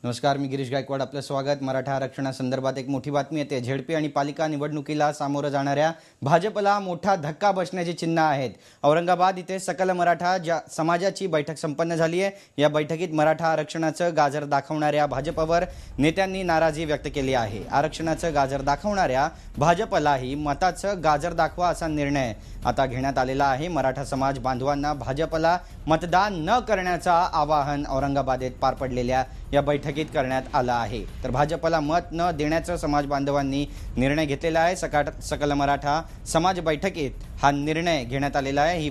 नमस्कार, मी गिरीश गायकवाड. आपलं स्वागत. मराठा आरक्षणासंदर्भात एक मोठी बातमी येते. झेडपी आणि पालिका निवडणुकीला सामोरं जाणाऱ्या भाजपला मोठा धक्का बसण्याची चिन्ह आहेत. औरंगाबाद इथे सकल मराठा समाजाची बैठक संपन्न झाली आहे. या बैठकीत मराठा आरक्षणाचं गाजर दाखवणाऱ्या भाजपवर नेत्यांनी नाराजी व्यक्त केली आहे. आरक्षणाचं गाजर दाखवणाऱ्या भाजपलाही मताचं गाजर दाखवा असा निर्णय आता घेण्यात आलेला आहे. मराठा समाज बांधवांना भाजपला मतदान न करण्याचं आवाहन औरंगाबादेत पार पडलेल्या या बैठकीत करण्यात आलं आहे. तर भाजपला मत न देण्याचं समाज बांधवांनी निर्णय घेतलेला आहे. सकल मराठा समाज बैठकीत हा निर्णय घेण्यात आलेला आहे.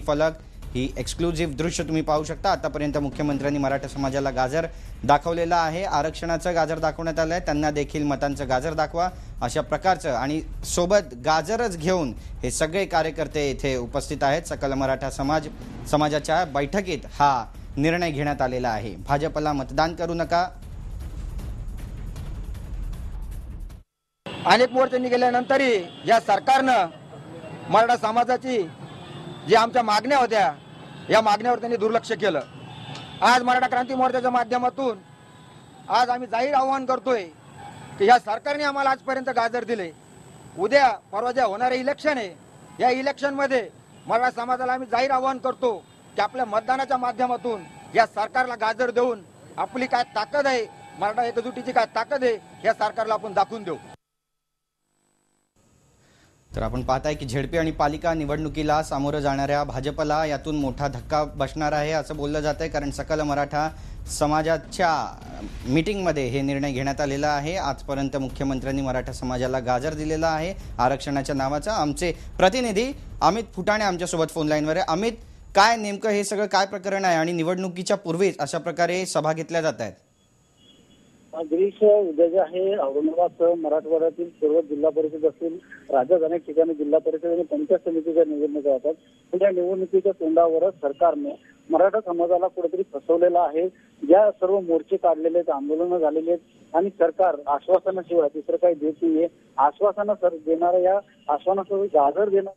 ही एक्सक्लुझिव्ह दृश्य तुम्ही पाहू शकता. आतापर्यंत मुख्यमंत्र्यांनी मराठा समाजाला गाजर दाखवलेला आहे. आरक्षणाचं गाजर दाखवण्यात आलंय. त्यांना देखील मतांचं गाजर दाखवा अशा प्रकारचं आणि सोबत गाजरच घेऊन हे सगळे कार्यकर्ते इथे उपस्थित आहेत. सकल मराठा समाजाच्या बैठकीत हा निर्णय घेण्यात आलेला आहे. भाजपला मतदान करू नका. अनेक मोर्चांनी गेल्यानंतरही या सरकारनं मराठा समाजाची जी आमच्या मागण्या होत्या या मागण्यावर त्यांनी दुर्लक्ष केलं. आज मराठा क्रांती मोर्चाच्या माध्यमातून आज आम्ही जाहीर आवाहन करतोय की या सरकारने आम्हाला आजपर्यंत गाजर दिले. उद्या परवा ज्या होणारे इलेक्शन आहे या इलेक्शनमध्ये मराठा समाजाला आम्ही जाहीर आवाहन करतो की आपल्या मतदानाच्या माध्यमातून या सरकारला गाजर देऊन आपली काय ताकद आहे, मराठा एकजुटीची काय ताकद आहे या सरकारला आपण दाखवून देऊ. तर आपण पाहताय की झेडपी आणि पालिका निवडणुकीला सामोरं जाणाऱ्या भाजपला यातून मोठा धक्का बसणार आहे असं बोललं जात आहे. कारण सकल मराठा समाजाच्या मीटिंगमध्ये हे निर्णय घेण्यात आलेला आहे. आजपर्यंत मुख्यमंत्र्यांनी मराठा समाजाला गाजर दिलेला आहे आरक्षणाच्या नावाचा. आमचे प्रतिनिधी अमित फुटाणे आमच्यासोबत फोन लाईनवर आहे. अमित, काय नेमकं हे सगळं काय प्रकरण आहे आणि निवडणुकीच्या पूर्वीच अशा प्रकारे सभा घेतल्या जात आहेत? गिरीश, उद्या जे आहे औरंगाबाद मराठवाड्यातील सर्व जिल्हा परिषद असतील, राज्यात अनेक ठिकाणी जिल्हा परिषद आणि पंचायत समितीच्या निवडणुका होतात. पण या निवडणुकीच्या तोंडावरच सरकारने मराठा समाजाला कुठेतरी फसवलेलं आहे. ज्या सर्व मोर्चे काढलेले आहेत, आंदोलनं झालेली आहेत आणि सरकार आश्वासनाशिवाय दुसरं काही देत नाहीये. आश्वासनं देणाऱ्या या आश्वासनाशिवाय गाजर देणार